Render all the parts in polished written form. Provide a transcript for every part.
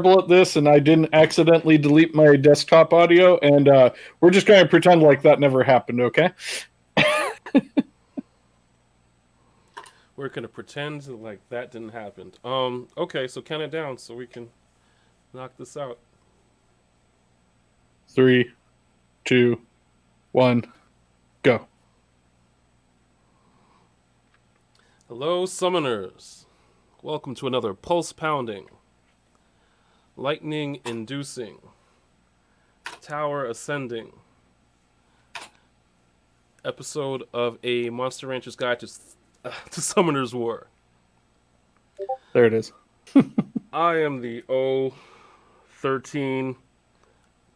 at this, and I didn't accidentally delete my desktop audio, and we're just going to pretend like that never happened, okay? We're gonna pretend like that didn't happen. Okay, so count it down so we can knock this out. 3, 2, 1, go. Hello, summoners. Welcome to another pulse pounding, lightning inducing, tower ascending episode of a Monster Rancher's Guide to Summoner's War. There it is. I am the 013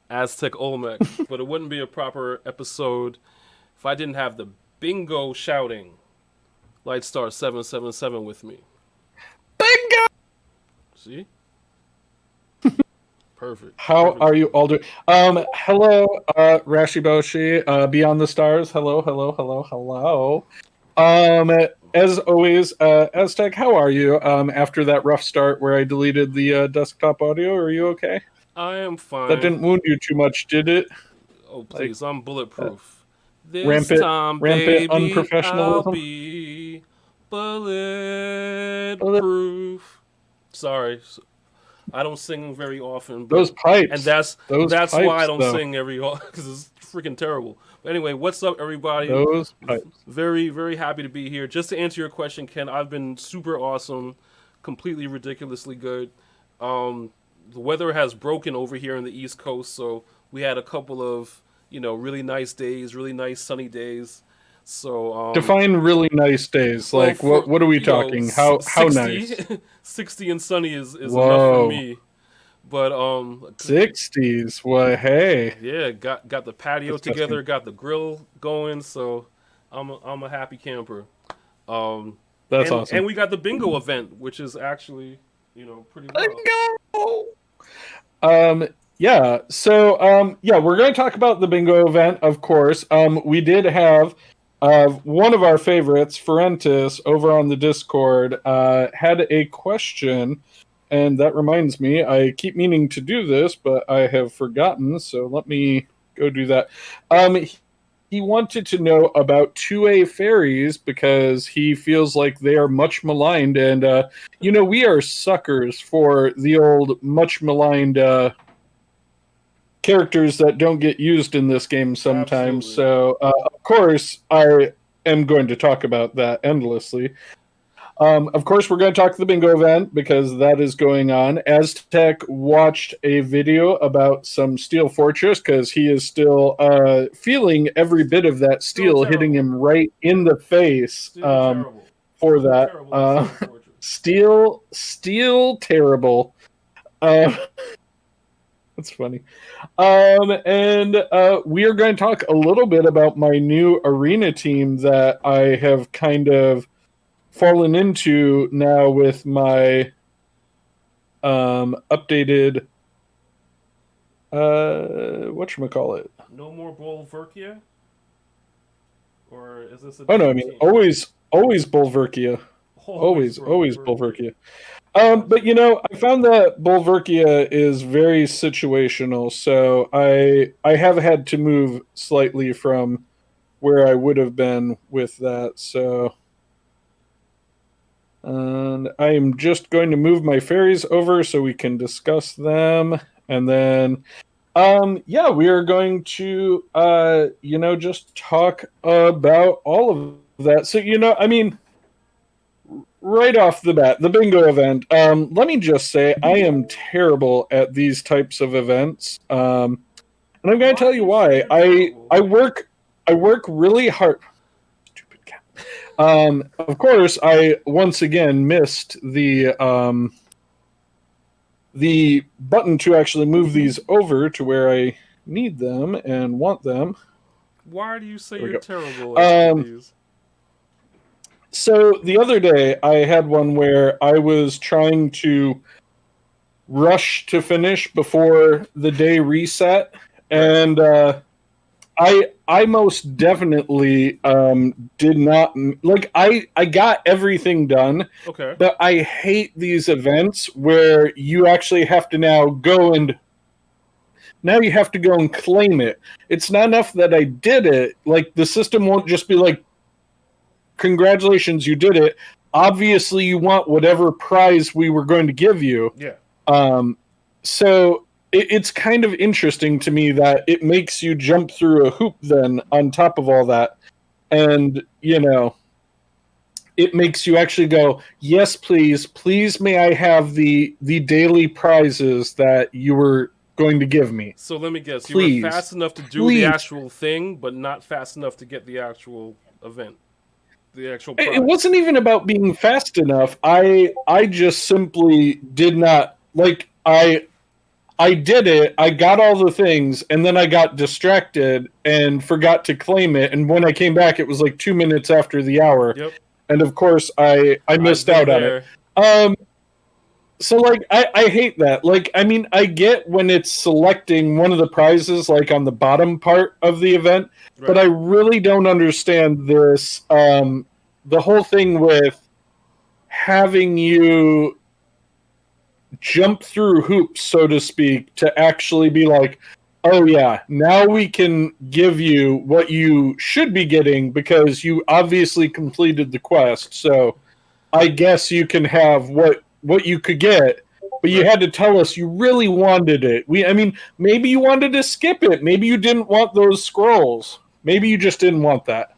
Aztec Olmec, but it wouldn't be a proper episode if I didn't have the bingo shouting Lightstar 777 with me. Bingo! See? Perfect. How are you all doing? Hello, Rashiboshi, Beyond the Stars. Hello. As always, Aztec, how are you? After that rough start where I deleted the desktop audio, are you okay? I am fine. That didn't wound you too much, did it? Oh, please, I'm bulletproof. This rampant time, baby, unprofessionalism? I'll be bulletproof. Sorry. I don't sing very often. But, those pipes. And that's pipes, why I don't though. sing every often, because it's freaking terrible. But anyway, what's up, everybody? Those pipes. Very, very happy to be here. Just to answer your question, Ken, I've been super awesome, completely ridiculously good. The weather has broken over here in the East Coast, so we had a couple of, really nice days, really nice sunny days. So define really nice days. Well, like what are we talking? How 60, nice? 60 and sunny is enough Whoa. for me. But 60s. Well, hey. Yeah, got the patio together, got the grill going, so I'm a happy camper. That's awesome. And we got the bingo event, which is actually, pretty well. Bingo! Yeah, so, we're going to talk about the bingo event, of course. We did have one of our favorites, Ferentis, over on the Discord, had a question, and that reminds me, I keep meaning to do this, but I have forgotten, so let me go do that. He wanted to know about 2A fairies because he feels like they are much maligned, and, we are suckers for the old much maligned characters that don't get used in this game sometimes. Absolutely. So, of course, I am going to talk about that endlessly. Of course, we're going to talk the bingo event because that is going on. Aztec watched a video about some Steel Fortress because he is still feeling every bit of that steel hitting him right in the face for that. Steel terrible. That's funny. And we are going to talk a little bit about my new arena team that I have kind of fallen into now with my updated whatchamacallit? No more Bolverkia? Or is this a Oh no, I mean team? always Bolverkia. Always Bolverkia. But I found that Bolverkia is very situational, so I have had to move slightly from where I would have been with that. So, and I am just going to move my fairies over so we can discuss them, and then, we are going to, just talk about all of that. So, right off the bat, the bingo event. Let me just say, I am terrible at these types of events, and I'm going to tell you why. I work really hard. Stupid cat. Of course, I once again missed the button to actually move these over to where I need them and want them. Why do you say you're terrible at these? So the other day, I had one where I was trying to rush to finish before the day reset, and I most definitely did not like I got everything done, Okay. but I hate these events where you actually have to now you have to go and claim it. It's not enough that I did it. Like the system won't just be like, congratulations, you did it. Obviously, you want whatever prize we were going to give you. Yeah. So it's kind of interesting to me that it makes you jump through a hoop then on top of all that. And, it makes you actually go, yes, please may I have the daily prizes that you were going to give me. So let me guess, Please. you were fast enough to do the actual thing, but not fast enough to get the actual event. The actual prize. It wasn't even about being fast enough. I just simply did not like I did it, I got all the things, and then I got distracted and forgot to claim it, and when I came back it was like 2 minutes after the hour. Yep. And of course I missed out on it. So like I hate that. Like I mean I get when it's selecting one of the prizes like on the bottom part of the event, right. But I really don't understand this the whole thing with having you jump through hoops, so to speak, to actually be like, oh yeah, now we can give you what you should be getting because you obviously completed the quest. So I guess you can have what you could get, but you had to tell us you really wanted it. I mean, maybe you wanted to skip it. Maybe you didn't want those scrolls. Maybe you just didn't want that.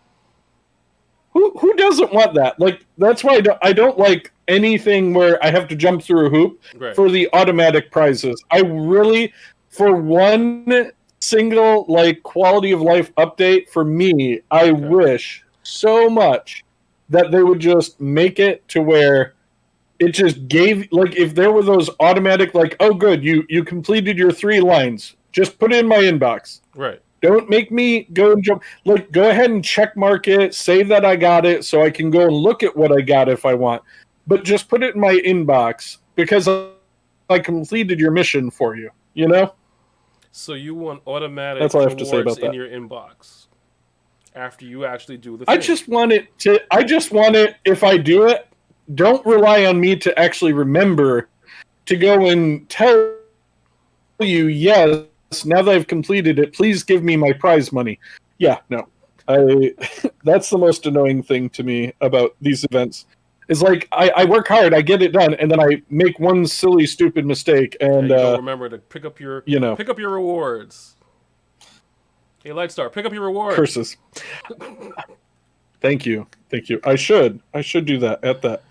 Who doesn't want that? Like that's why I don't like anything where I have to jump through a hoop for the automatic prizes. I really, for one single like quality of life update for me, I wish so much that they would just make it to where it just gave, like if there were those automatic like, oh good, you completed your 3 lines, just put it in my inbox. Right. Don't make me go and jump. Like, go ahead and check mark it, say that I got it, so I can go and look at what I got if I want. But just put it in my inbox because I completed your mission for you. You know. So you want automatic That's all I have to say about that. In your inbox after you actually do the thing. I just want it, if I do it, don't rely on me to actually remember to go and tell you, yes, now that I've completed it, please give me my prize money. Yeah, no. That's the most annoying thing to me about these events. Is like I work hard, I get it done, and then I make one silly, stupid mistake, and you don't remember to pick up your rewards. Hey, Lightstar, pick up your rewards. Curses. Thank you. I should do that at that.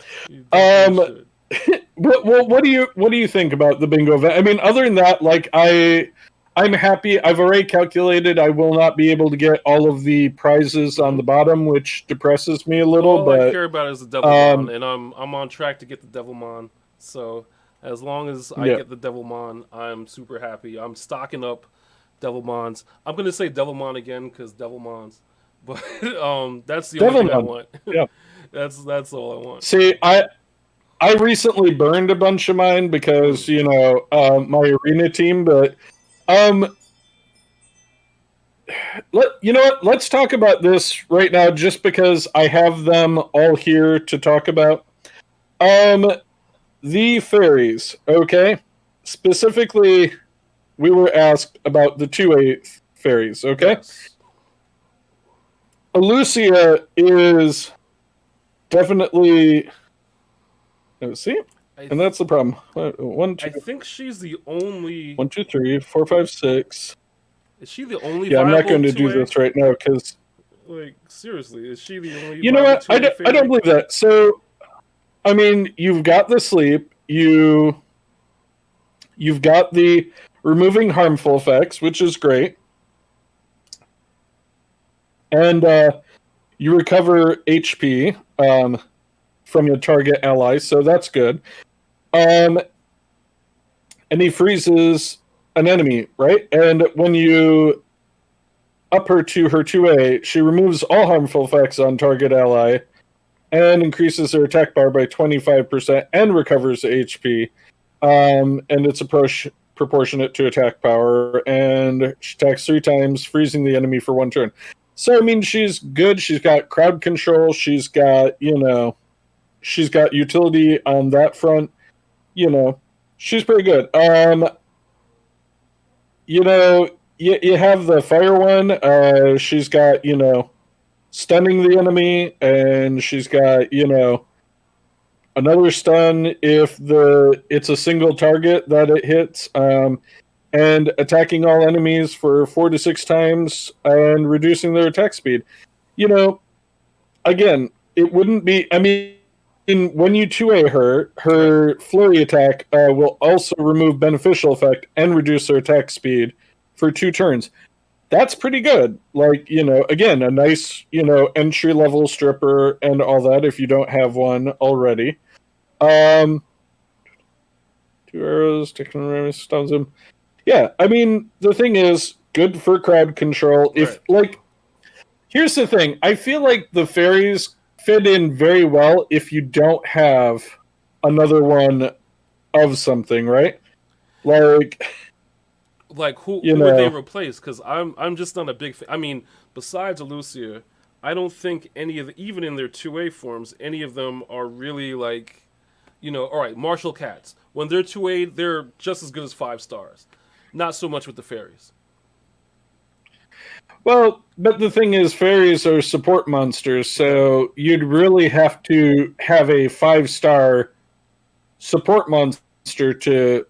What do you think about the bingo event? I mean, other than that, like I'm happy. I've already calculated I will not be able to get all of the prizes on the bottom, which depresses me a little. All I care about is the Devilmon, and I'm on track to get the Devilmon. So as long as I get the Devilmon, I'm super happy. I'm stocking up Devilmons. I'm gonna say Devilmon again because Devilmons, but that's the only thing I want. Yeah, that's all I want. See, I recently burned a bunch of mine because my arena team, but. You know what? Let's talk about this right now, just because I have them all here to talk about. The fairies, okay? Specifically, we were asked about the 2/8 fairies, okay? Yes. Alucia is definitely. Let's see. And that's the problem. I think she's the only. 1, 2, 3, 4, 5, 6. Is she the only? Yeah, I'm not going to do this right now because. Like seriously, is she the only? You know what? I don't believe that. So, I mean, you've got the sleep. You've got the removing harmful effects, which is great, and you recover HP from your target ally, so that's good. And he freezes an enemy, right? And when you up her to her 2A, she removes all harmful effects on target ally and increases her attack bar by 25% and recovers HP. And it's a proportionate to attack power, and she attacks 3 times, freezing the enemy for 1 turn. So I mean, she's good. She's got crowd control. She's got she's got utility on that front. She's pretty good. You have the fire one. She's got stunning the enemy, and she's got another stun if it's a single target that it hits, and attacking all enemies for 4 to 6 times and reducing their attack speed. Again, it wouldn't be. I mean, when you 2A her flurry attack will also remove beneficial effect and reduce her attack speed for 2 turns. That's pretty good. Again, a nice, entry level stripper and all that if you don't have one already. 2 arrows, taking stuns him. Yeah, I mean, the thing is, good for crowd control. Here's the thing. I feel like the fairies fit in very well if you don't have another one of something, right? Who would they replace? Because I'm just not a big fan. I mean, besides Lucia, I don't think any of even in their 2A forms, any of them are really all right, martial cats. When they're 2A, they're just as good as 5 stars. Not so much with the fairies. Well, but the thing is, fairies are support monsters, so you'd really have to have a 5-star support monster to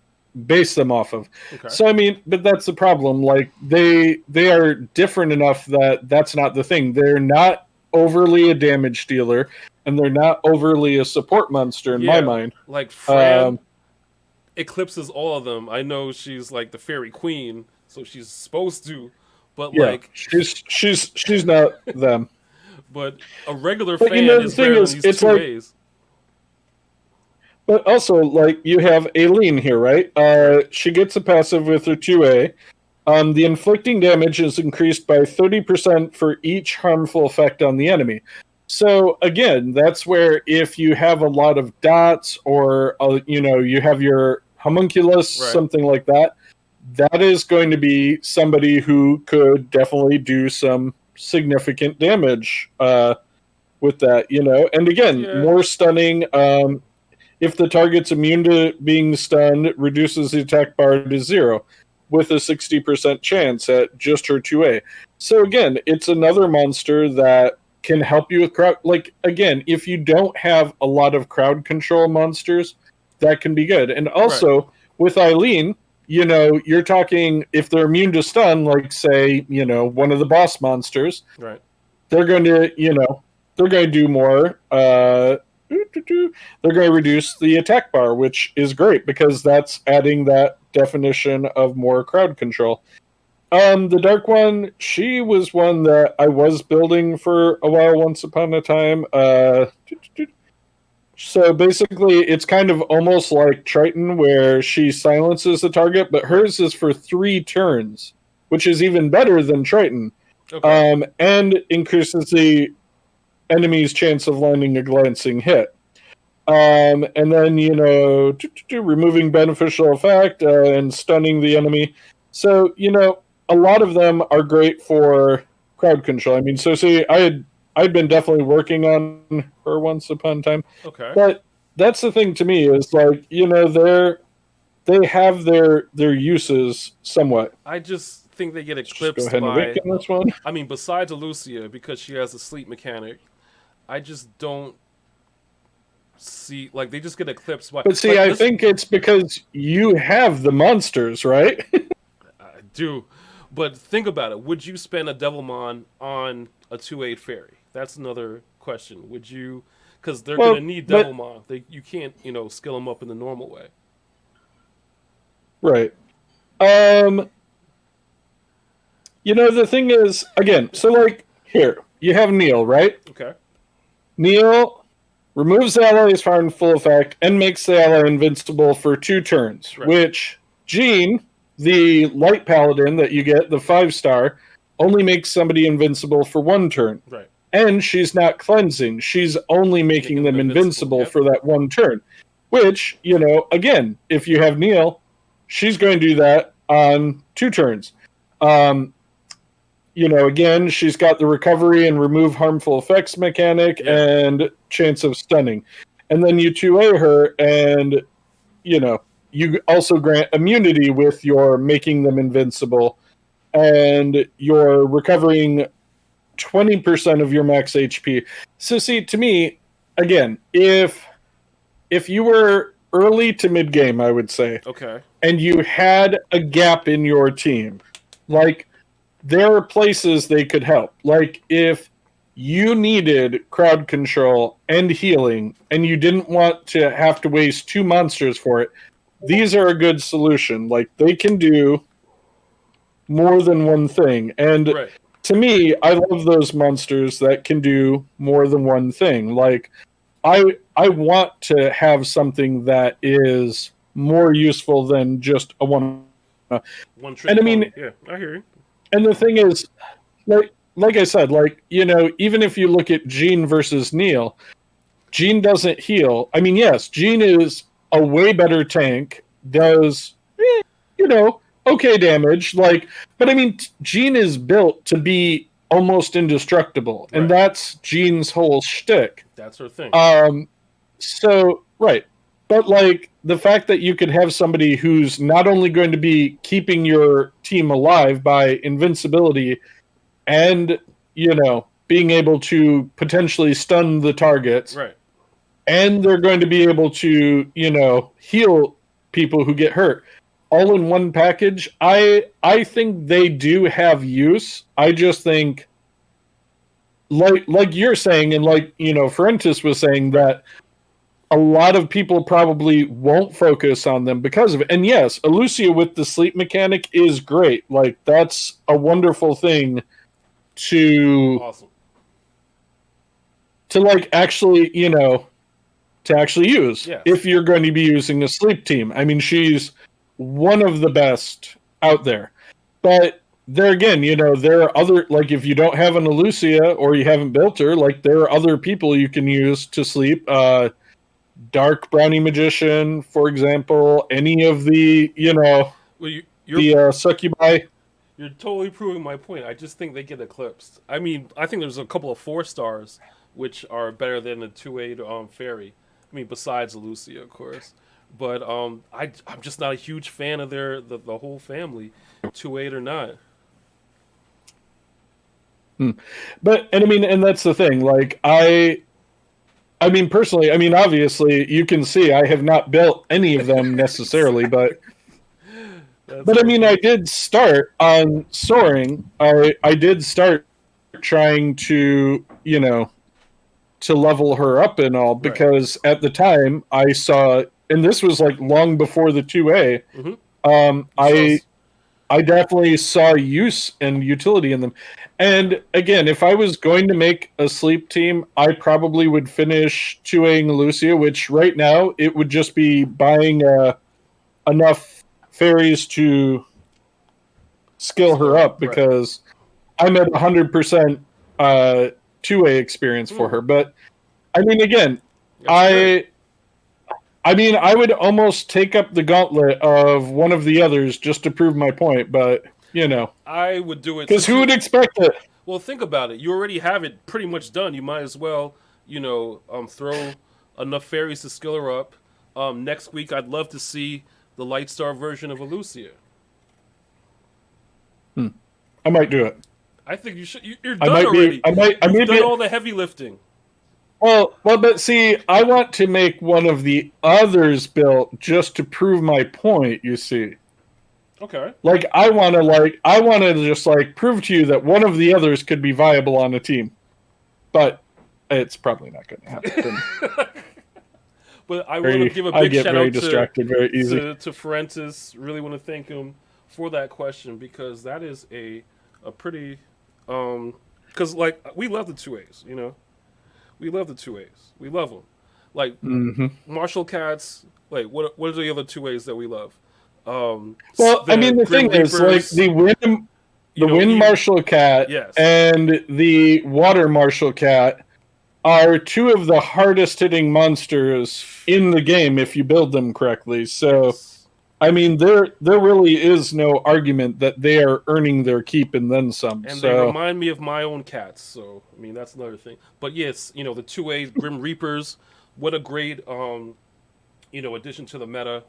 base them off of. Okay. So I mean, but that's the problem. They are different enough that that's not the thing. They're not overly a damage dealer, and they're not overly a support monster in my mind. Fran eclipses all of them. I know she's the fairy queen, so she's supposed to, but she's not them. But a regular fan is better than these 2As. But also, you have Aileen here, right? She gets a passive with her 2A. The inflicting damage is increased by 30% for each harmful effect on the enemy. So, again, that's where if you have a lot of dots or, you have your homunculus, something like that, that is going to be somebody who could definitely do some significant damage with that, And again, more stunning. If the target's immune to being stunned, it reduces the attack bar to 0 with a 60% chance at just her 2A. So again, it's another monster that can help you with crowd. Again, if you don't have a lot of crowd control monsters, that can be good. And also, with Aileen, you're talking, if they're immune to stun, say, one of the boss monsters, they're going to, they're going to do more. They're going to reduce the attack bar, which is great because that's adding that definition of more crowd control. The Dark One, she was one that I was building for a while once upon a time. So basically, it's kind of almost like Triton, where she silences the target, but hers is for 3 turns, which is even better than Triton. Okay. And increases the enemy's chance of landing a glancing hit. And then, removing beneficial effect and stunning the enemy. So, a lot of them are great for crowd control. I mean, so see, I'd been definitely working on her once upon a time. Okay. But that's the thing to me is they have their uses somewhat. I just think they get eclipsed go ahead and weaken this one. I mean, besides Lucia, because she has a sleep mechanic, I just don't see they just get eclipsed by. But see, I think it's because you have the monsters, right? I do. But think about it. Would you spend a Devilmon on a 2/8 fairy? That's another question. Would you? Because they're going to need Devilmon. You can't, skill them up in the normal way. Right. The thing is, again, so here you have Neil, right? Okay. Neil removes the ally's harmful effect and makes the ally invincible for 2 turns. Right. Which Jean, the light paladin that you get, the 5-star, only makes somebody invincible for 1 turn. Right. And she's not cleansing. She's only making them invincible for that 1 turn. Which, again, if you have Neil, she's going to do that on 2 turns. Again, she's got the recovery and remove harmful effects mechanic and chance of stunning. And then you 2A her, and, you also grant immunity with your making them invincible, and you're recovering 20% of your max HP. So see, to me, again, if you were early to mid game, I would say, okay, and you had a gap in your team, like, there are places they could help. Like, if you needed crowd control and healing, and you didn't want to have to waste 2 monsters for it, these are a good solution. Like, they can do more than one thing. And to me, I love those monsters that can do more than one thing. Like, I want to have something that is more useful than just a one trick. And I mean, yeah, I hear you. And the thing is, like I said, even if you look at Jean versus Neil, Jean doesn't heal. I mean, yes, Jean is a way better tank, does, okay damage. But I mean, Jean is built to be almost indestructible, and that's Jean's whole shtick. That's her thing. So, right. But, the fact that you could have somebody who's not only going to be keeping your team alive by invincibility and, being able to potentially stun the targets. Right. And they're going to be able to, heal people who get hurt. All in one package, I think they do have use. I just think, like you're saying, and Ferentis was saying, that a lot of people probably won't focus on them because of it. And yes, Elucia with the sleep mechanic is great. That's a wonderful thing to actually, to actually use if you're going to be using a sleep team. I mean, she's one of the best out there. But there again, there are other, if you don't have an Elucia or you haven't built her, there are other people you can use to sleep. Dark Brownie Magician, for example, any of the, the succubi. You're totally proving my point. I just think they get eclipsed. I mean, I think there's a couple of 4-stars which are better than the 2A fairy. I mean, besides Lucia, of course. But I'm just not a huge fan of the whole family, 2A or not. But, and I mean, and that's the thing. I mean, personally, obviously, you can see I have not built any of them necessarily, but I mean, I did start on Soaring. I did start trying to, to level her up and all, because at the time I saw, and this was long before the 2A, I definitely saw use and utility in them. And again, if I was going to make a sleep team, I probably would finish 2A-ing Lucia, which right now it would just be buying enough fairies to skill her up, because I'm at 100% 2A experience for her. But I mean, again, I mean, I would almost take up the gauntlet of one of the others just to prove my point, but, I would do it. Because who would expect it? Well, think about it. You already have it pretty much done. You might as well, throw enough fairies to skill her up. Next week, I'd love to see the Lightstar version of Elucia. I might do it. I think you should. You're done already. You've done all the heavy lifting. Well, but see, I want to make one of the others built just to prove my point, you see. Okay. I want to just prove to you that one of the others could be viable on a team. But it's probably not going to happen. But I want to give a big shout out to Ferentis. Really want to thank him for that question, because that is a pretty because we love the 2As, We love the 2As. We love them. Martial Cats. What are the other 2As that we love? Well, I mean, the thing is, the Wind Martial Cat and the Water Martial Cat are 2 of the hardest hitting monsters in the game if you build them correctly. So, I mean, there really is no argument that they are earning their keep and then some. And they So, remind me of my own cats. So I mean, that's another thing. But yes, the 2A Grim Reapers. What a great addition to the meta.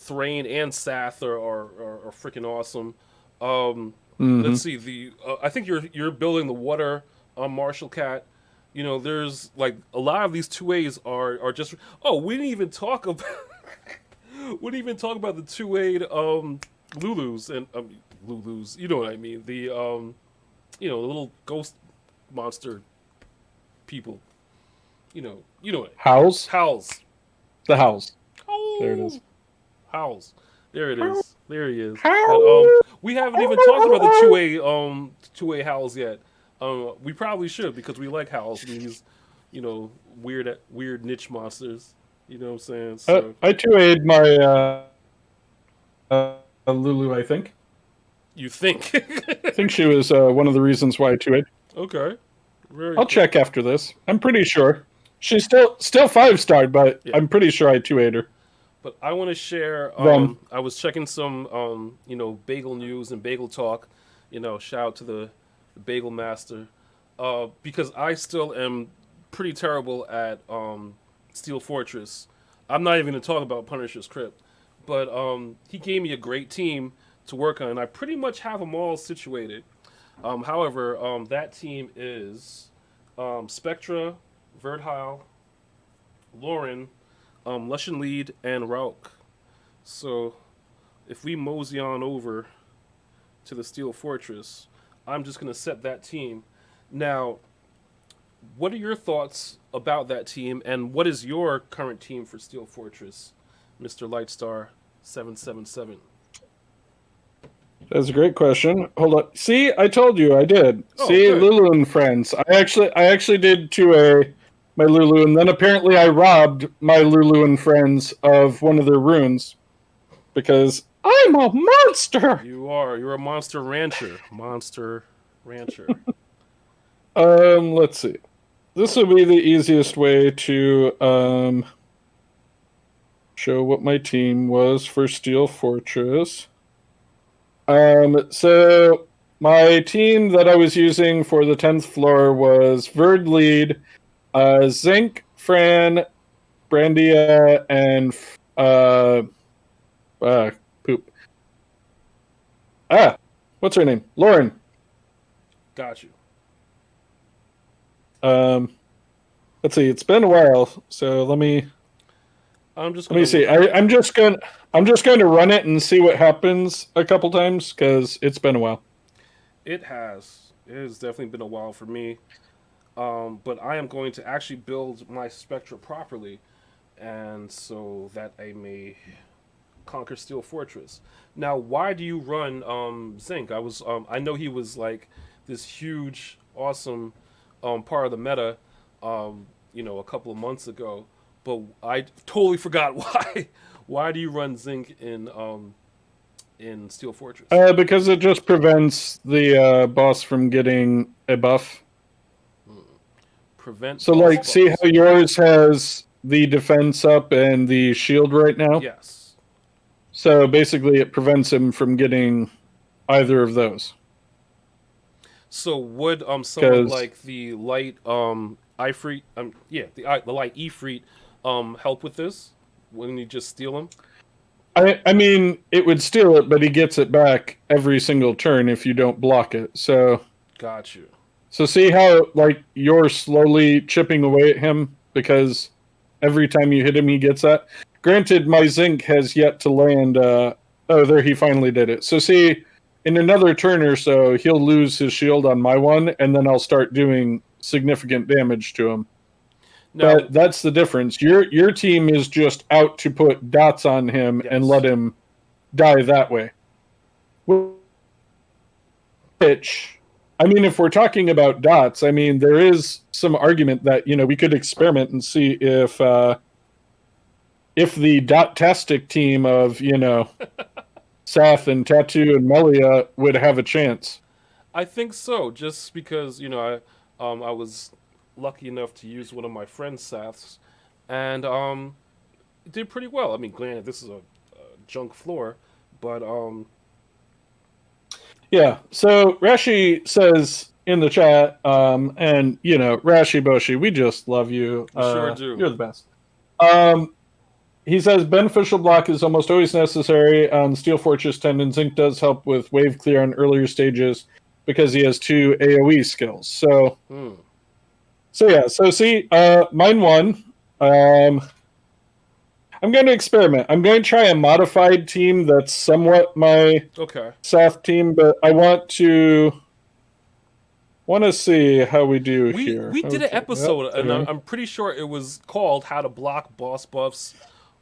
Thrain and Sath are freaking awesome. Let's mhm. see I think you're building the water Marshall Cat. There's like a lot of these 2As are just. Oh, we didn't even talk about we didn't even talk about the 2A Lulus and Lulus. You know what I mean? The little ghost monster people. You know what? Howls, Howls. the howls. There it Oh, is. Howls. There it is. There he is. But Howl. we haven't even talked about the 2A Howls yet. We probably should because we like Howls. These weird niche monsters. You know what I'm saying? So I too aid my Lulu. you think? I think she was one of the reasons why I too aid. Okay. Very I'll cool. check after this. I'm pretty sure she's still 5-starred, but Yeah. I'm pretty sure I too aid her. But I want to share. Them. I was checking some, bagel news and bagel talk. Shout out to the bagel master, because I still am pretty terrible at Steel Fortress. I'm not even going to talk about Punisher's Crypt, but he gave me a great team to work on, and I pretty much have them all situated. However, that team is Spectra, Verdheil, Lauren, Lushan Lead, and Rauk. So if we mosey on over to the Steel Fortress, I'm just going to set that team. Now, what are your thoughts about that team, and what is your current team for Steel Fortress, Mr. Lightstar 777? That's a great question. Hold on. See, I told you I did. Oh, See, good. Lulu and friends. I actually did to a my Lulu, and then apparently I robbed my Lulu and friends of one of their runes because I'm a monster. You're a monster rancher. Monster rancher. Let's see. This will be the easiest way to show what my team was for Steel Fortress. So my team that I was using for the 10th floor was Verd Lead, Zinc, Fran, Brandia, and poop. What's her name? Lauren. Got you. Let's see. It's been a while, so let me see. I'm just going to run it and see what happens a couple times because it's been a while. It has. It has definitely been a while for me. But I am going to actually build my Spectra properly, and so that I may conquer Steel Fortress. Now, why do you run Zinc? I know he was like this huge, awesome part of the meta, a couple of months ago, but I totally forgot why. Why do you run Zinc in Steel Fortress? Because it just prevents the boss from getting a buff. Prevent. So, like, see how yours has the defense up and the shield right now? Yes. So basically, it prevents him from getting either of those. So would someone like the light Ifrit, the light Ifrit help with this? Wouldn't you just steal him? I mean, it would steal it, but he gets it back every single turn if you don't block it. So got you. So see how like you're slowly chipping away at him because every time you hit him, he gets that. Granted, my Zinc has yet to land. There he finally did it. So see, in another turn or so, he'll lose his shield on my one, and then I'll start doing significant damage to him. Now, but that's the difference. Your team is just out to put dots on him and let him die that way. Which, I mean, if we're talking about dots, I mean, there is some argument that, we could experiment and see if the dot-tastic team of, Sath and Tattoo and Melia would have a chance. I think so, just because, I was lucky enough to use one of my friend's Saths, and it did pretty well. I mean, granted, this is a junk floor. But Yeah. So Rashi says in the chat, and Rashi Boshi, we just love you. we sure do. You're the best. He says beneficial block is almost always necessary on Steel Fortress 10, and Zinc does help with wave clear on earlier stages because he has 2 AoE skills. So, So see, mine won. I'm going to experiment. I'm going to try a modified team that's somewhat my South team, but I want to see how we do here. We did an episode, and I'm pretty sure it was called "How to Block Boss Buffs,"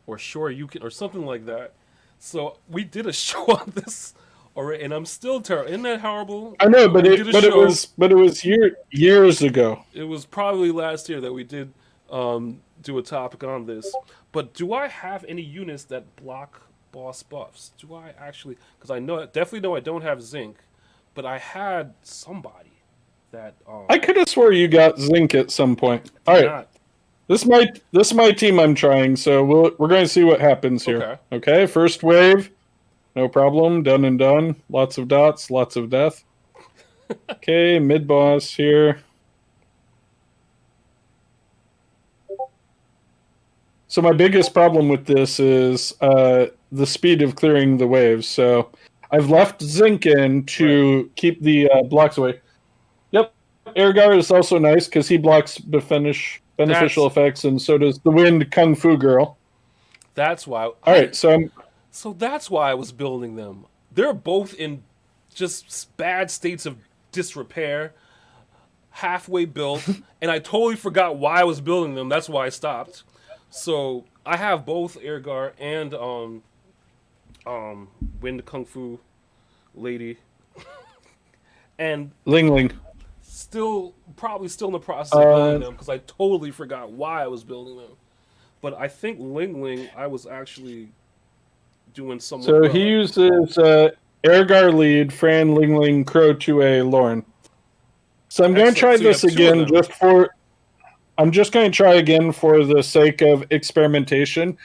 or "Sure You Can," or something like that. So we did a show on this already, and I'm still terrible. Isn't that horrible? I know, but it was years ago. It was probably last year that we did do a topic on this. But do I have any units that block boss buffs? Do I actually? Because definitely know I don't have Zinc, but I had somebody that. I could have swore you got Zinc at some point. All right, this is my team I'm trying, so we're going to see what happens here. Okay, first wave, no problem, done and done. Lots of dots, lots of death. Okay, mid boss here. So my biggest problem with this is the speed of clearing the waves. So I've left Zinc in to keep the blocks away. Yep, Airgar is also nice because he blocks beneficial effects, and so does the Wind Kung Fu Girl. That's why. All right, so that's why I was building them. They're both in just bad states of disrepair, halfway built, and I totally forgot why I was building them. That's why I stopped. So I have both Airgar and Wind Kung Fu Lady, and Ling Ling. Probably still in the process of building them because I totally forgot why I was building them. But I think Ling Ling I was actually doing somewhat. So he uses Airgar lead, Fran, Ling Ling, Crow 2A, Lauren. So I'm going to try this again I'm just going to try again for the sake of experimentation.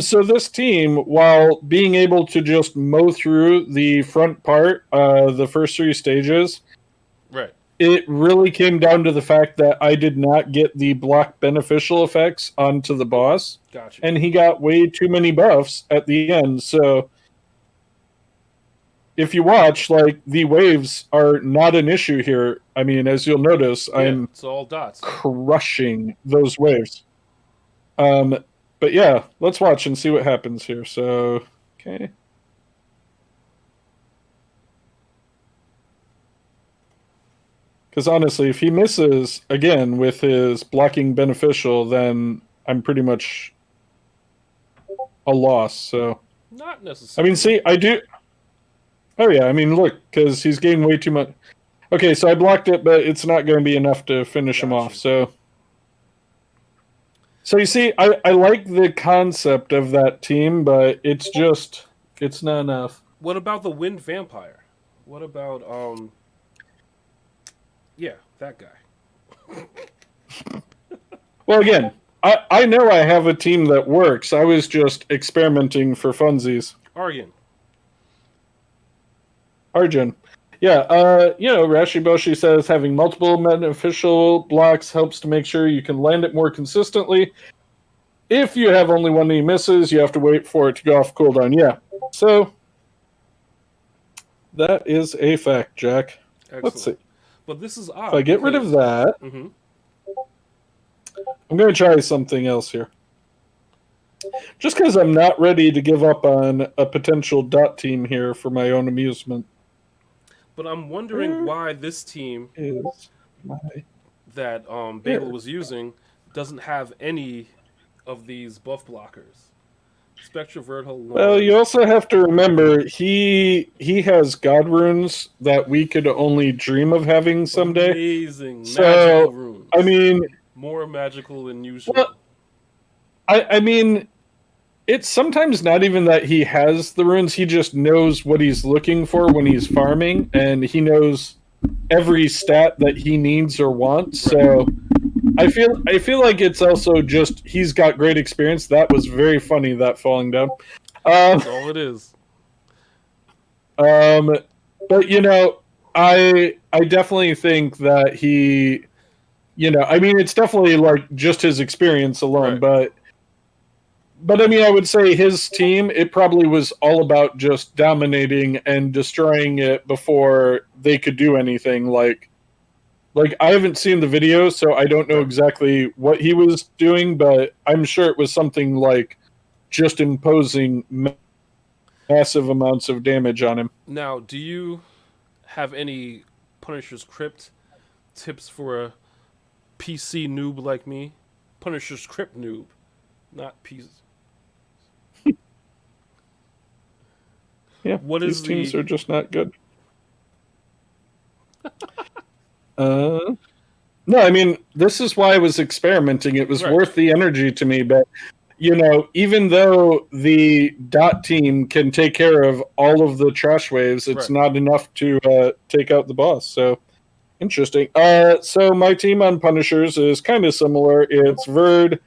So this team, while being able to just mow through the front part, the first 3 stages, it really came down to the fact that I did not get the block beneficial effects onto the boss. Gotcha. And he got way too many buffs at the end. So if you watch, the waves are not an issue here. I mean, as you'll notice, it's all dots. Crushing those waves. But yeah, let's watch and see what happens here. So, okay. Because honestly, if he misses again with his blocking beneficial, then I'm pretty much a loss. So, not necessarily. I mean, see, I do. Oh yeah, I mean, look, because he's getting way too much. Okay, so I blocked it, but it's not going to be enough to finish him off. So you see, I like the concept of that team, but it's not enough. What about the Wind Vampire? What about that guy? Well, again, I know I have a team that works. I was just experimenting for funsies. Arjun. Yeah, Rashi Boshi says having multiple beneficial blocks helps to make sure you can land it more consistently. If you have only one he misses, you have to wait for it to go off cooldown. Yeah, so that is a fact, Jack. Excellent. Let's see. But this is odd. If I get rid of that, I'm going to try something else here. Just because I'm not ready to give up on a potential dot team here for my own amusement. But I'm wondering why this team that Bagel was using doesn't have any of these buff blockers. Spectravert. Well, you also have to remember he has God runes that we could only dream of having someday. Amazing, magical runes. I mean, more magical than usual. Well, I mean, it's sometimes not even that he has the runes. He just knows what he's looking for when he's farming, and he knows every stat that he needs or wants. So I feel like it's also just he's got great experience. That was very funny, that falling down. Um, That's all it is. um, but I definitely think that he, I mean, it's definitely like just his experience alone, Right. but I mean, I would say his team, it probably was all about just dominating and destroying it before they could do anything. Like I haven't seen the video, so I don't know Right. exactly what he was doing, but I'm sure it was something like just imposing massive amounts of damage on him. Now, do you have any Punisher's Crypt tips for a PC noob like me? Punisher's Crypt noob, not PC. Yeah, What these is teams the are just not good. Uh, no, I mean, this is why I was experimenting. It was right? worth the energy to me, but even though the dot team can take care of all of the trash waves, it's Right. not enough to take out the boss. So interesting. So my team on Punishers is kind of similar. It's Verd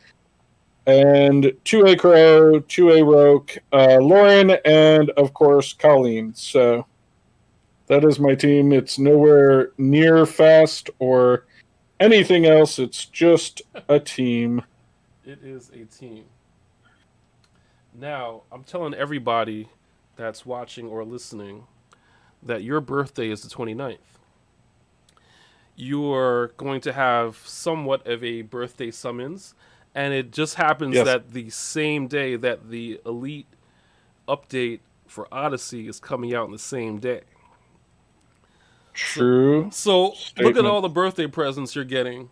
and 2A Crow, 2A Roke, Lauren, and of course Colleen. So that is my team. It's nowhere near fast or anything else. It's just a team. It is a team. Now, I'm telling everybody that's watching or listening that your birthday is the 29th. You're going to have somewhat of a birthday summons, and it just happens Yes. that the same day that the Elite update for Odyssey is coming out in the same day. True. So Statement. look at all the birthday presents you're getting.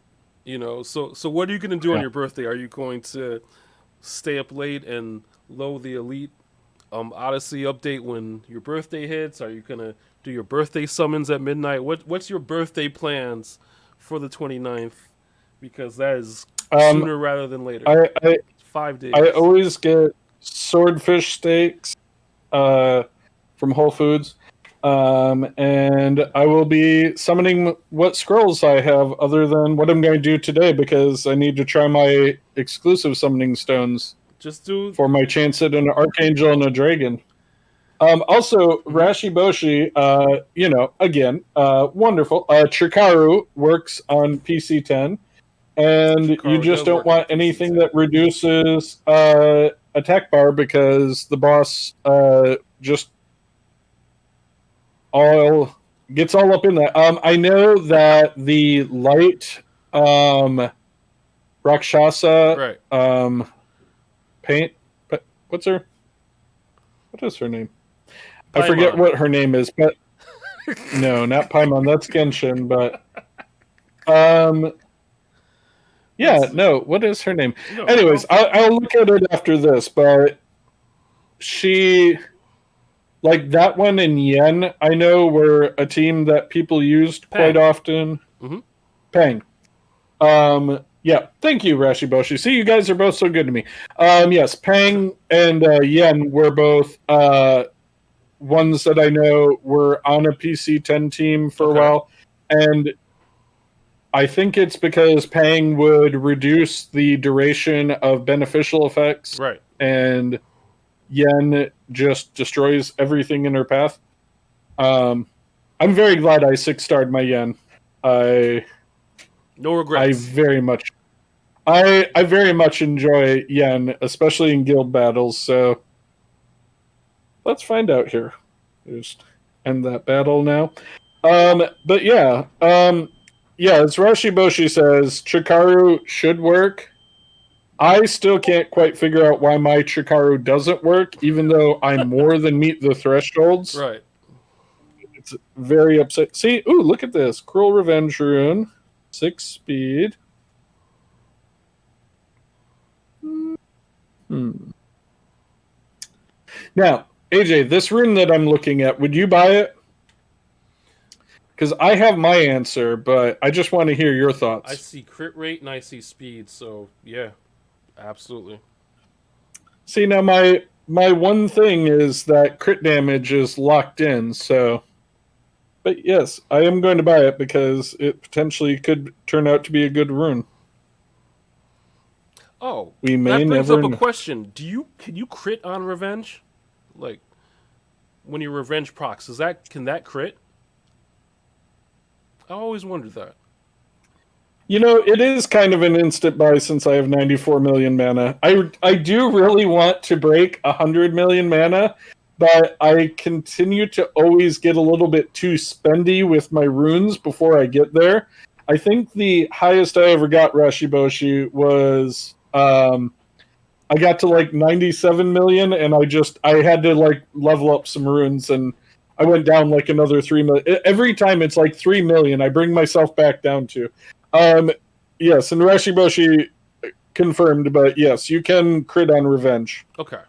So what are you going to do on Yeah. your birthday? Are you going to stay up late and load the Elite Odyssey update when your birthday hits? Are you going to do your birthday summons at midnight? What's your birthday plans for the 29th? Because that is sooner rather than later. I 5 days. I always get swordfish steaks from Whole Foods. And I will be summoning what scrolls I have other than what I'm going to do today because I need to try my exclusive summoning stones Just do for my chance at an Archangel and a Dragon. Also, Rashi Boshi, again, wonderful. Chikaru works on PC 10, and you Chikara just does don't work on want PC anything 10. that reduces attack bar because the boss just all gets all up in that. I know that the light Rakshasa Right. paint, but what is her name? I Paimon. forget what her name is, but no, not Paimon. That's Genshin, but yeah, no. What is her name? No, Anyways, I'll look at it after this, but she. Like that one and Yen, I know were a team that people used quite often. Mm-hmm. Pang. Yeah, thank you, Rashi Boshi. See, you guys are both so good to me. Yes, Pang and Yen were both ones that I know were on a PC 10 team for a while. And I think it's because Pang would reduce the duration of beneficial effects. Right. And Yen just destroys everything in her path. I'm very glad I 6-starred my Yen. No regrets. I very much enjoy Yen, especially in guild battles. So let's find out here. Just end that battle now. But yeah, as Rashi Boshi says, Chikaru should work. I still can't quite figure out why my Chikaru doesn't work, even though I more than meet the thresholds. Right. It's very upset. See, ooh, look at this. Cruel Revenge Rune. 6 speed. Now, AJ, this rune that I'm looking at, would you buy it? Because I have my answer, but I just want to hear your thoughts. I see crit rate and I see speed, so yeah, absolutely. See, now my one thing is that crit damage is locked in, so. But yes, I am going to buy it because it potentially could turn out to be a good rune. Oh, we may that brings never up a question. Can you crit on Revenge? Like when you revenge procs, can that crit? I always wondered that. It is kind of an instant buy since I have 94 million mana. I do really want to break 100 million mana, but I continue to always get a little bit too spendy with my runes before I get there. I think the highest I ever got Rashiboshi was I got to like 97 million, and I had to like level up some runes, and I went down like another 3 million. Every time it's like 3 million, I bring myself back down to. Yes, and Rashiboshi confirmed, but yes, you can crit on revenge. Okay.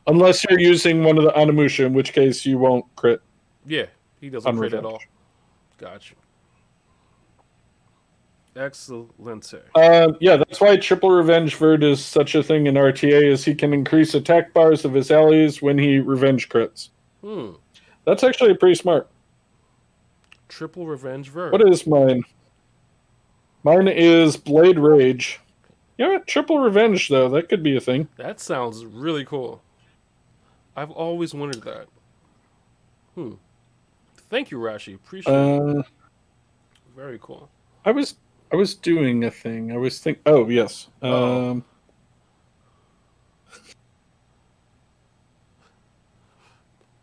Unless you're using one of the Onimusha, in which case you won't crit. Yeah, he doesn't crit at all. Gotcha. Excellent. Yeah, that's why triple revenge Verd is such a thing in RTA, is he can increase attack bars of his allies when he revenge crits. That's actually pretty smart. Triple revenge Verd. What is mine? Mine is Blade Rage. Yeah, triple revenge, though. That could be a thing. That sounds really cool. I've always wondered that. Thank you, Rashi. Appreciate it. Very cool. I was doing a thing. I was thinking... Oh, yes.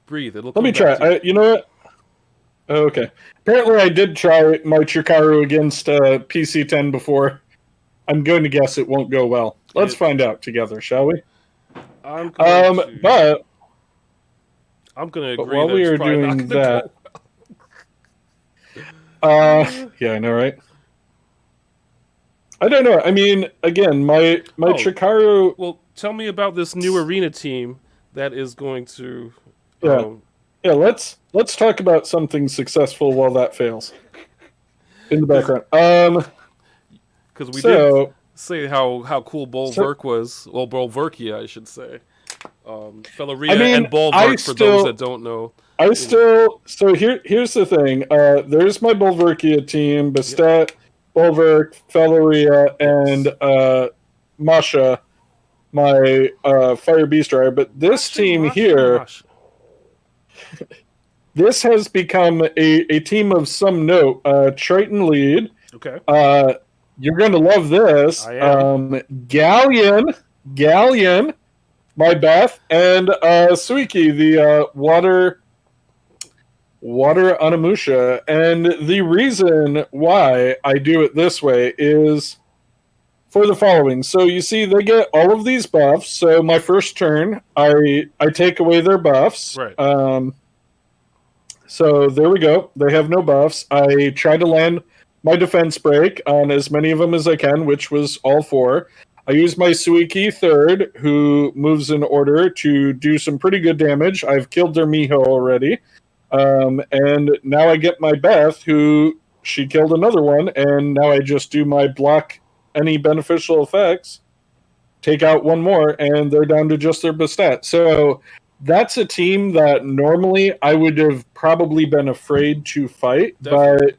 Breathe. It'll Let me try. You know what? Oh, okay. Apparently I did try my Chikaru against PC10 before. I'm going to guess it won't go well. Let's find out together, shall we? I'm going to agree while that we it's are probably not doing gonna that... go. Yeah, I know, right? I don't know. I mean, again, my Chikaru... Well, tell me about this new arena team that is going to... Yeah, let's talk about something successful while that fails. In the background. Because we did say how cool Bolverk was. Well, Bolverkia, I should say. Felleria and Bolverk, for those that don't know. So here's the thing. There's my Bolverkia team, Bastet, Bolverk, Felleria, and Masha, my Fire Beast Rider. But this team here... This has become a team of some note. Triton lead. Okay. You're going to love this. I am. Galleon, my Beth, and Suiki, the water Onimusha. And the reason why I do it this way is for the following. So you see, they get all of these buffs. So my first turn, I take away their buffs. Right. So there we go. They have no buffs. I try to land my defense break on as many of them as I can, which was all 4. I use my Suiki third, who moves in order to do some pretty good damage. I've killed their Miho already. And now I get my Beth, who she killed another one, and now I just do my block any beneficial effects, take out one more, and they're down to just their Bastet. So... that's a team that normally I would have probably been afraid to fight, Definitely.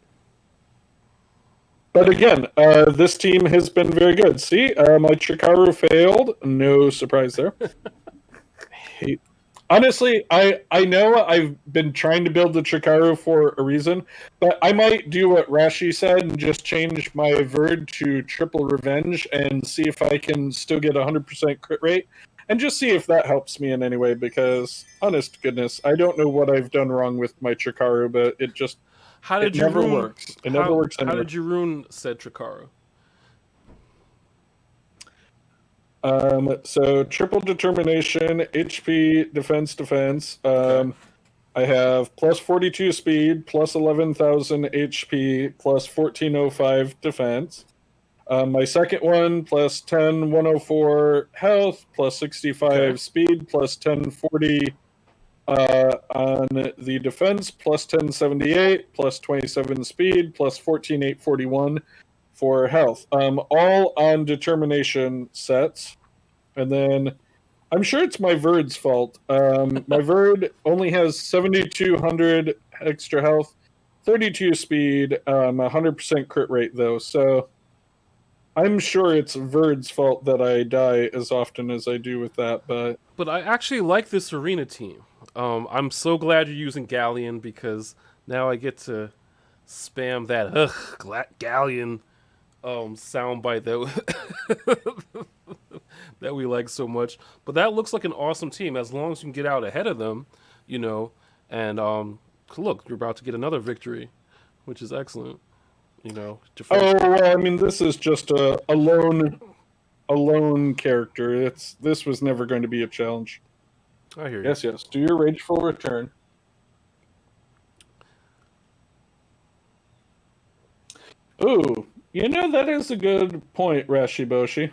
but again, this team has been very good. See, my Chikaru failed. No surprise there. Honestly, I know I've been trying to build the Chikaru for a reason, but I might do what Rashi said and just change my Verd to triple revenge and see if I can still get 100% crit rate. And just see if that helps me in any way, because, honest goodness, I don't know what I've done wrong with my Chikaru, but it just never works. It never works anyway. How did you ruin said Chikaru? So, triple determination, HP, defense. Okay. I have plus 42 speed, plus 11,000 HP, plus 1405 defense. My second one, plus 10, 104 health, plus 65 speed, plus 1040 on the defense, plus 1078, plus 27 speed, plus 14841 for health. All on determination sets. And then I'm sure it's my Verd's fault. My Verd only has 7,200 extra health, 32 speed, 100% crit rate, though. So... I'm sure it's Verd's fault that I die as often as I do with that, but But I actually like this arena team. I'm so glad you're using Galleon because now I get to spam that Galleon soundbite that we like so much. But that looks like an awesome team as long as you can get out ahead of them, you know. And look, you're about to get another victory, which is excellent. You know, oh well, I mean, this is just a lone character. This was never going to be a challenge. I hear you. Yes, yes. Do your rageful return. Ooh, you know, that is a good point, Rashiboshi.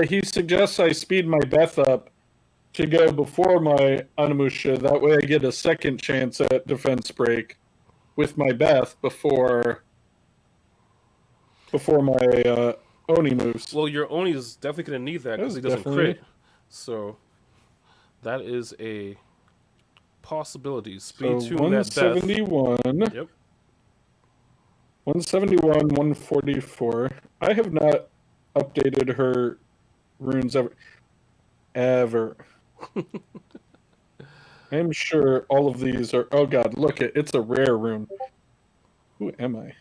He suggests I speed my Beth up to go before my Onimusha. That way I get a second chance at defense break with my Beth before my Oni moves. Well, your Oni is definitely going to need that because he doesn't crit. So that is a possibility. Speed so tune that Beth. 171. Yep. 171, 144. I have not updated her runes ever. I'm sure all of these are. Oh god, look it's a rare rune. Who am I?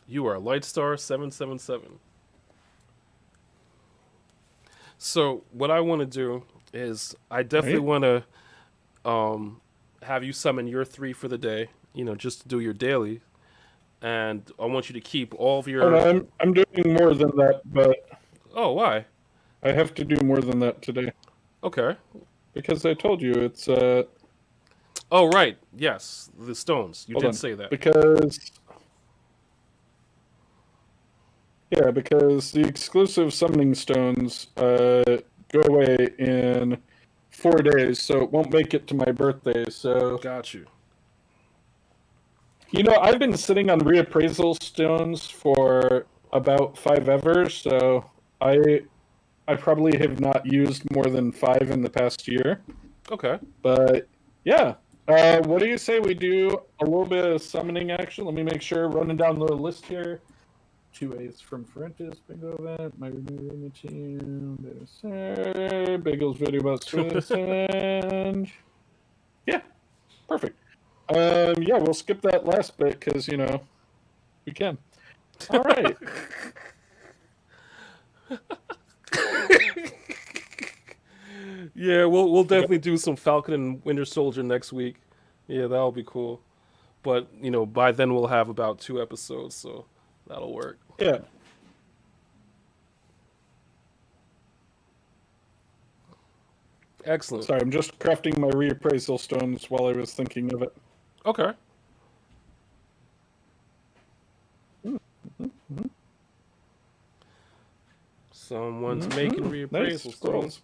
You are Lightstar 777. So what I want to do is I definitely want to have you summon your 3 for the day. You know, just to do your daily, and I want you to keep all of your. Oh, no, I'm doing more than that, but. Oh, why? I have to do more than that today. Okay. Because I told you it's. Oh right, yes, the stones. You Hold did on. say that. Because the exclusive summoning stones go away in 4 days, so it won't make it to my birthday. So got you. You know, I've been sitting on reappraisal stones for about 5 ever, so I probably have not used more than 5 in the past year. Okay. But yeah. What do you say we do a little bit of summoning action? Let me make sure, running down the list here. 2 A's from Furentis, Bingo event, my renewing team, Bagel's video about Swiss, and yeah, perfect. Yeah, we'll skip that last bit because, you know, we can. All right. Yeah, we'll definitely do some Falcon and Winter Soldier next week. Yeah, that'll be cool. But, you know, by then we'll have about 2 episodes, so that'll work. Yeah. Excellent. Sorry, I'm just crafting my reappraisal stones while I was thinking of it. Okay. Mm-hmm. Someone's making reappraisal stones.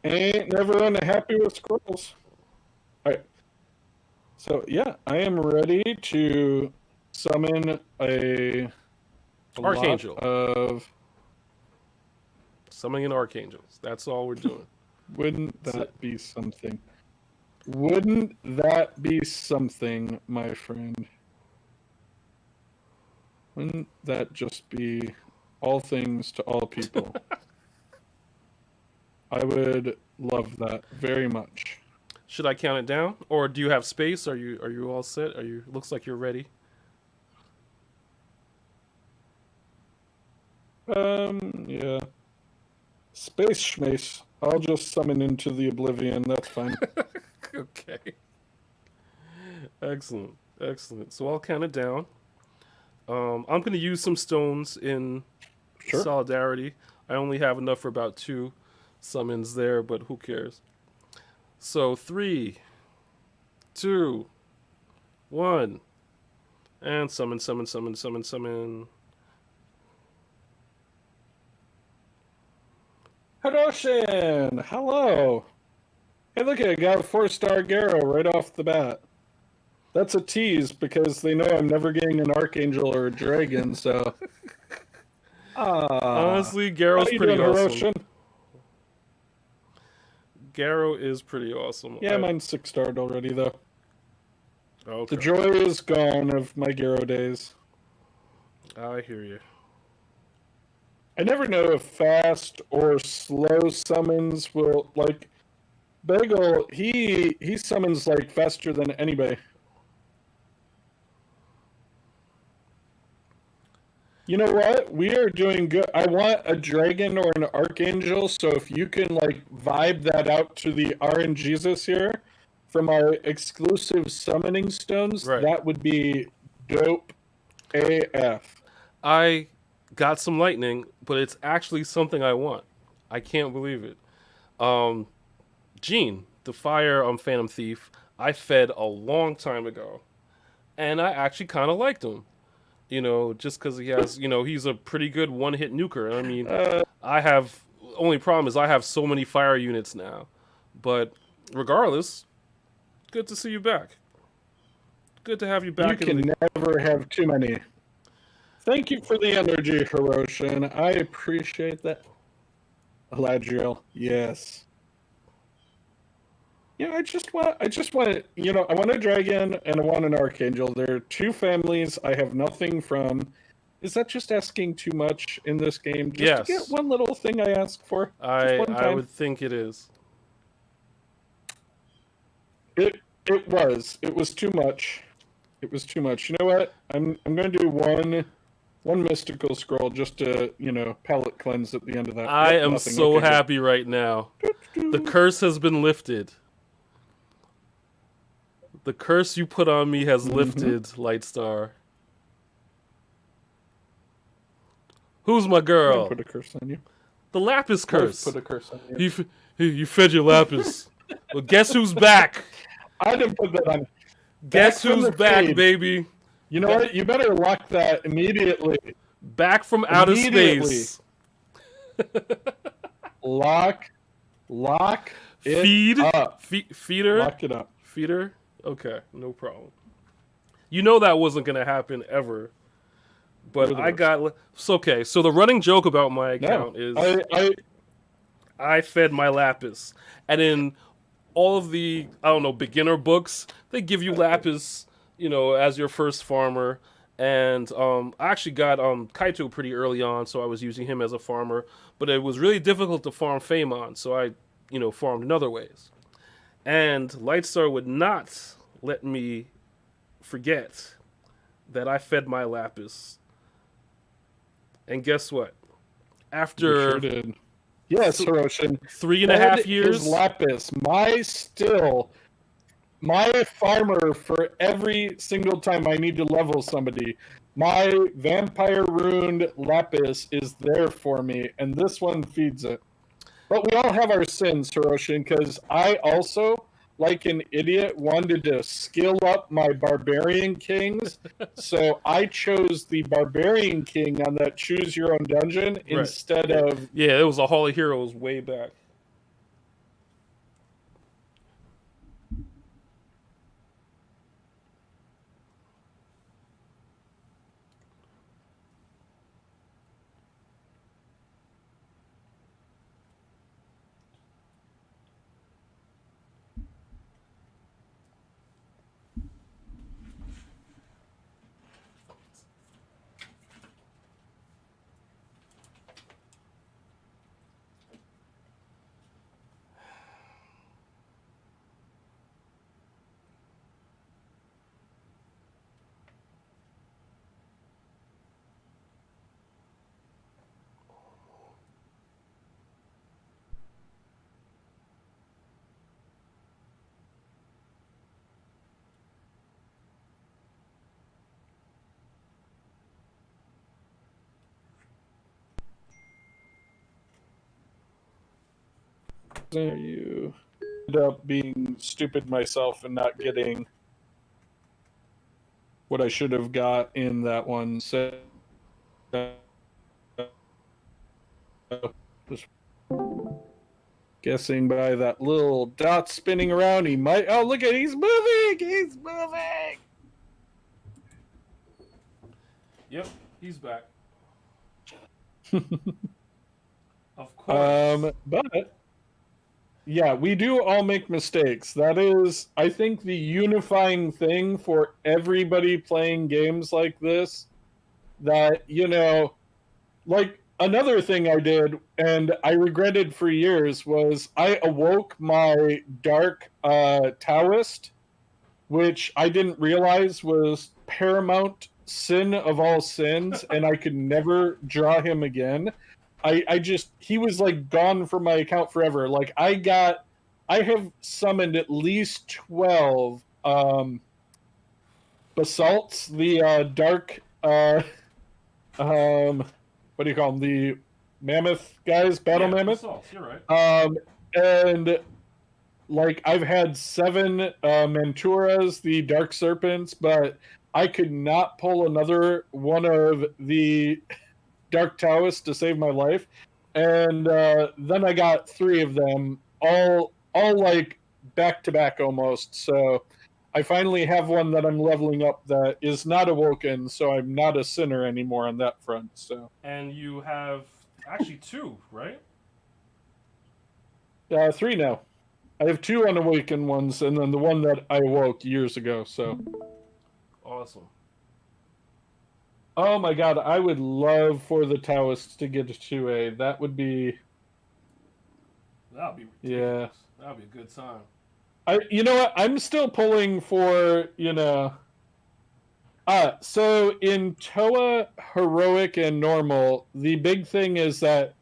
Ain't never unhappy with scrolls. Alright. So, yeah, I am ready to summon a Archangel. lot of... Summoning archangels. That's all we're doing. Wouldn't that be something? Wouldn't that be something, my friend? Wouldn't that just be all things to all people? I would love that very much. Should I count it down, or do you have space? Are you all set? Looks like you're ready. Yeah. Space schmace. I'll just summon into the oblivion. That's fine. Okay. Excellent. Excellent. So I'll count it down. I'm going to use some stones in solidarity. I only have enough for about 2 summons there, but who cares? So 3, 2, 1, and summon. Hadoshin! Hello! Hey, look, I got a 4-star Garo right off the bat. That's a tease because they know I'm never getting an Archangel or a Dragon, so... Honestly, Garo's pretty doing, awesome. Hiroshin? Garo is pretty awesome. Yeah, mine's 6-starred already, though. Okay. The joy is gone of my Garo days. I hear you. I never know if fast or slow summons will like Bagel. He summons like faster than anybody. You know what? We are doing good. I want a dragon or an archangel. So if you can like vibe that out to the RNGesus here from our exclusive summoning stones, Right. that would be dope AF. I got some lightning, but it's actually something I want. I can't believe it. Gene, the fire Phantom Thief, I fed a long time ago, and I actually kind of liked him. You know, just because he has, he's a pretty good one-hit nuker. I mean, I have only problem is I have so many fire units now, but regardless, good to see you back. Good to have you back. You can never have too many. Thank you for the energy, Hiroshin. I appreciate that. Eladriel, yes. Yeah, I just want, I want a dragon and I want an archangel. They're two families I have nothing from. Is that just asking too much in this game? Just to get one little thing I ask for? I would think it is. It was too much. It was too much. You know what? I'm going to do one mystical scroll just to, palate cleanse at the end of that. I am so happy right now. The curse has been lifted. The curse you put on me has lifted, Lightstar. Who's my girl? I put a curse on you. The Lapis curse. Put a curse on you. You fed your Lapis. Well, guess who's back? I didn't put that on. Guess who's back, baby? You know what? You better lock that immediately. Back from outer space. Lock it up. Feeder? Lock it up. Feeder? Okay, no problem. You know that wasn't going to happen ever. But I got... Okay, so the running joke about my account is... I fed my Lapis. And in all of the, beginner books, they give you Lapis, as your first farmer. And I actually got Kaito pretty early on, so I was using him as a farmer. But it was really difficult to farm Phaemon, so I, farmed in other ways. And Lightstar would not let me forget that I fed my Lapis. And guess what? After... You sure did. Yes, Hiroshin. 3.5 years. Lapis. My farmer for every single time I need to level somebody. My vampire ruined Lapis is there for me, and this one feeds it. But we all have our sins, Hiroshin, because I also, like an idiot, wanted to skill up my barbarian kings, so I chose the barbarian king on that choose your own dungeon instead of... Yeah, it was a Hall of Heroes way back. You ended up being stupid myself and not getting what I should have got in that one. So, just guessing by that little dot spinning around, he might. Oh, look at he's moving! He's moving! Yep, he's back. Of course. But yeah, we do all make mistakes. That is, I think, the unifying thing for everybody playing games like this. That, like, another thing I did, and I regretted for years, was I awoke my dark Taoist, which I didn't realize was paramount sin of all sins, and I could never draw him again. I just he was like gone from my account forever. Like I have summoned at least 12 basalts, the dark what do you call them? The mammoth guys, battle mammoth. Assaults, you're right. And like I've had 7 Manturas, the dark serpents, but I could not pull another one of the dark Taoists to save my life. And then I got 3 of them, all like back to back almost. So I finally have one that I'm leveling up that is not awoken, so I'm not a sinner anymore on that front. So And you have actually 2, right? 3 now. I have 2 unawakened ones, and then the one that I awoke years ago. So Awesome. oh my god, I would love for the Taoists to get a 2A. That would be That'll be ridiculous. Yeah. That'll be a good time. You know what? I'm still pulling for, so in Toa heroic and normal, the big thing is that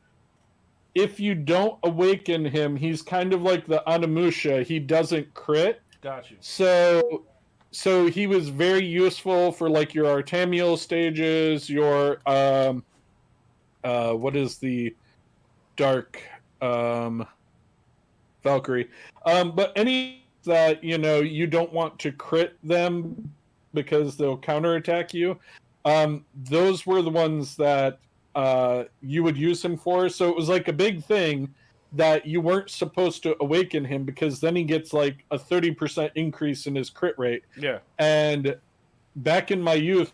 if you don't awaken him, he's kind of like the Onimusha. He doesn't crit. Got you. So he was very useful for like your Artamiel stages, your what is the dark Valkyrie. But any that you don't want to crit them because they'll counterattack you. Those were the ones that you would use him for. So it was like a big thing that you weren't supposed to awaken him, because then he gets like a 30% increase in his crit rate. Yeah. And back in my youth,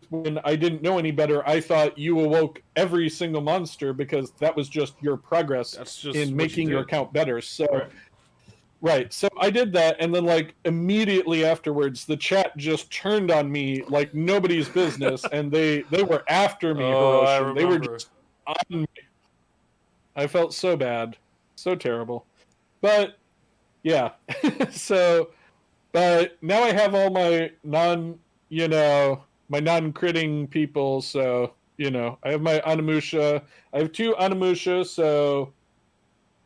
when I didn't know any better, I thought you awoke every single monster because that was just your progress in making your account better. So right. So I did that, and then like immediately afterwards, the chat just turned on me like nobody's business, and they were after me. I they were just on me. I felt so bad, so terrible. But yeah, so but now I have all my non-critting people. So I have my Onimusha. I have 2 Onimusha, so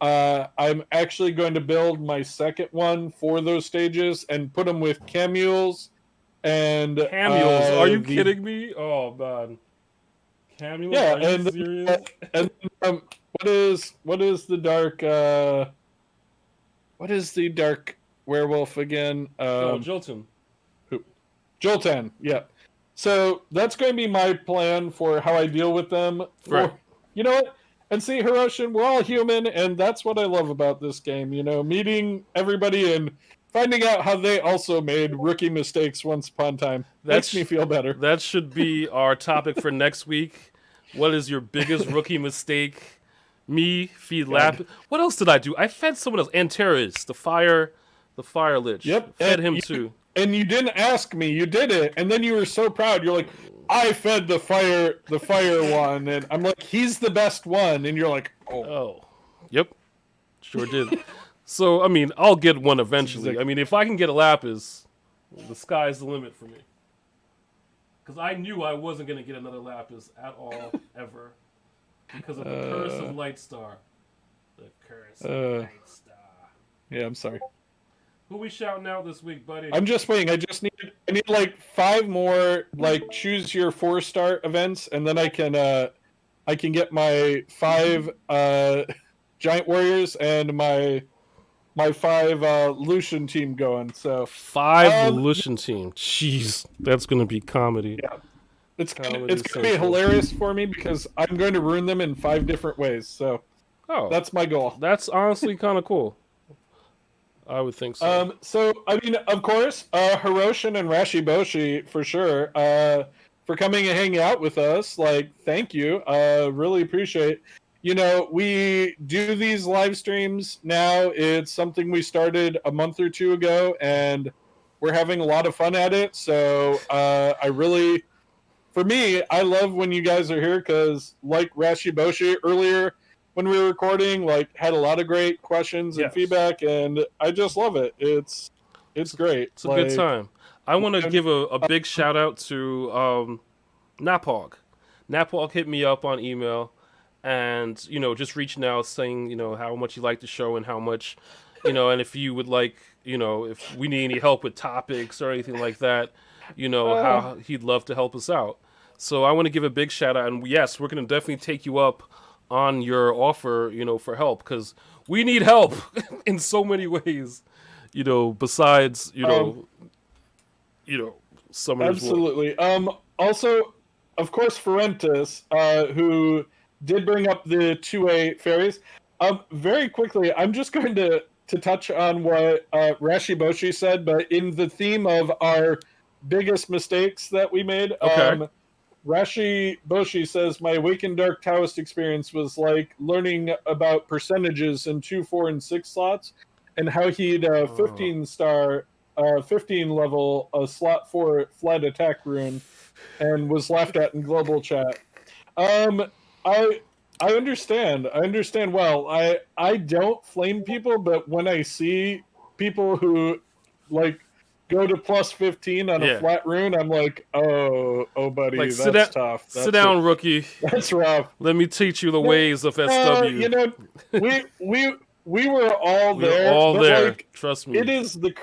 I'm actually going to build my second one for those stages and put them with Camules and Camules? Are you kidding me? Oh man, Camules? Yeah, are you serious? And what is the dark? What is the dark werewolf again? Jolton. Who? Joltan. Yeah. So that's going to be my plan for how I deal with them. Right. You know what? And see, Hiroshin, we're all human, and that's what I love about this game. Meeting everybody and finding out how they also made rookie mistakes once upon a time. Makes me feel better. That should be our topic for next week. What is your biggest rookie mistake? Me, feed Lapis. What else did I do? I fed someone else. Antares, the fire lich. Yep. Fed him too. And you didn't ask me. You did it, and then you were so proud. You're like, I fed the fire one, and I'm like, he's the best one, and you're like, oh, yep, sure did. So I mean, I'll get one eventually. I mean, if I can get a Lapis, the sky's the limit for me. Because I knew I wasn't gonna get another Lapis at all ever, because of the curse of Lightstar. The curse of Lightstar. Yeah, I'm sorry. Who we shouting out this week, buddy? I'm just waiting. I need like 5 more like choose your 4-star events, and then I can get my 5 giant warriors and my 5 Lucian team going. So 5 Lucian team. Jeez, that's gonna be comedy. Yeah, it's gonna be hilarious for me because I'm going to ruin them in 5 different ways. So that's my goal. That's honestly kind of cool. I would think so. So I mean, of course, Hiroshin and Rashiboshi for sure. For coming and hanging out with us. Like, thank you. Really appreciate. We do these live streams now. It's something we started a month or 2 ago, and we're having a lot of fun at it. So I really for me, I love when you guys are here because, like Rashi Boshi earlier when we were recording, like had a lot of great questions and Yes. feedback, and I just love it. It's great. It's a good Like, time. I want to and, give a big shout out to Napog. Napog hit me up on email and, just reaching out saying, how much you like the show and how much, and if you would like, if we need any help with topics or anything like that, how he'd love to help us out. So I want to give a big shout out. And yes, we're going to definitely take you up on your offer, for help because we need help in so many ways, besides, Summoner's War. absolutely. Also, of course, Ferentis, who did bring up the 2A fairies. Very quickly, I'm just going to touch on what Rashi Boshi said, but in the theme of our biggest mistakes that we made. Okay. Rashi Boshi says, my Awakened Dark Taoist experience was like learning about percentages in 2, 4, and 6 slots, and how he'd 15 level a slot 4 flight attack rune, and was laughed at in global chat. I understand. I understand well. I don't flame people, but when I see people who like go to plus 15 on a flat rune, I'm like, oh buddy, like, that's tough. Sit down, rookie. That's rough. Let me teach you the ways of SW. We were all there. All there. Like, trust me. It is the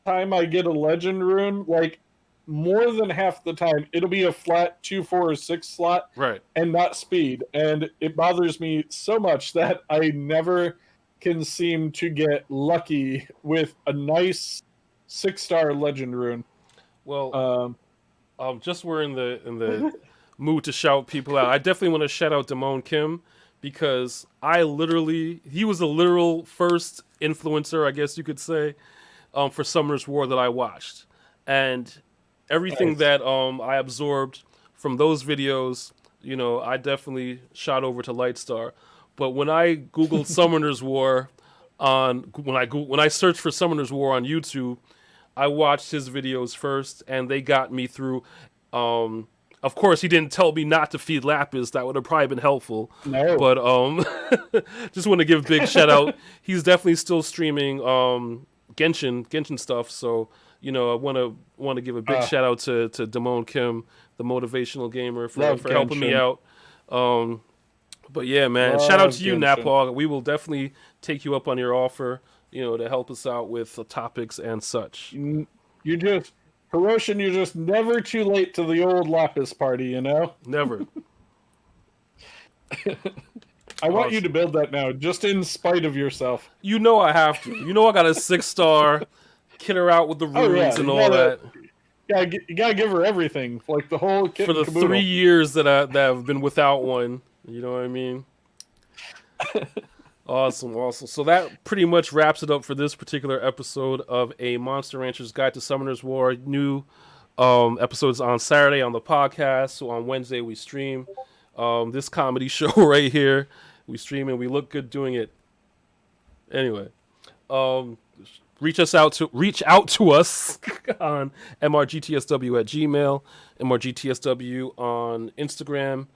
time I get a legend rune, like more than half the time it'll be a flat 2, 4, or 6 slot, right, and not speed, and it bothers me so much that I never can seem to get lucky with a nice 6-star legend rune. Well, just we're in the mood to shout people out. I definitely want to shout out Damone Kim because he was a literal first influencer, I guess you could say, for Summoner's War that I watched, and everything that I absorbed from those videos, I definitely shot over to Lightstar. But when I googled Summoner's War when I searched for Summoner's War on YouTube, I watched his videos first, and they got me through. Of course, he didn't tell me not to feed Lapis. That would have probably been helpful. No. But just want to give a big shout out. He's definitely still streaming Genshin stuff. So I want to give a big shout out to Damone Kim, the motivational gamer, for helping me out. But yeah, man, shout out to you, Napog. We will definitely take you up on your offer, to help us out with topics and such. You just, Hiroshin, you're just never too late to the old Lapis party, Never. I want you to build that now, just in spite of yourself. I have to. I got a 6-star, kit her out with the runes and all that. Yeah, you gotta give her everything, like the whole kit for the 3 years that I've been without one. You know what I mean? Awesome. So that pretty much wraps it up for this particular episode of A Monster Rancher's Guide to Summoner's War. New episodes on Saturday on the podcast. So on Wednesday we stream this comedy show right here. We stream and we look good doing it. Anyway, reach out to us on mrgtsw@gmail, mrgtsw on Instagram,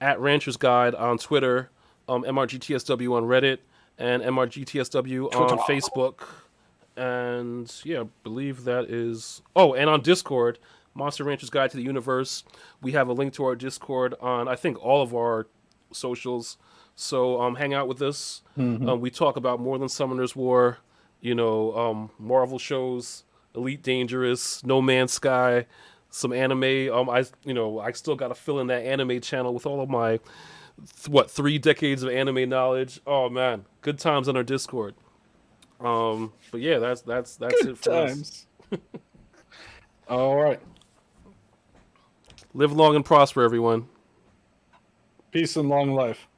at Rancher's Guide on Twitter, mrgtsw on Reddit, and mrgtsw on Facebook. And yeah, I believe that is... Oh, and on Discord, Monster Rancher's Guide to the Universe. We have a link to our Discord on, I think, all of our socials. So hang out with us. Mm-hmm. We talk about more than Summoner's War, Marvel shows, Elite Dangerous, No Man's Sky, some anime. I still got to fill in that anime channel with all of my 3 decades of anime knowledge. Oh man, good times on our Discord. But yeah, that's good it for times. Us. All right. Live long and prosper, everyone. Peace and long life.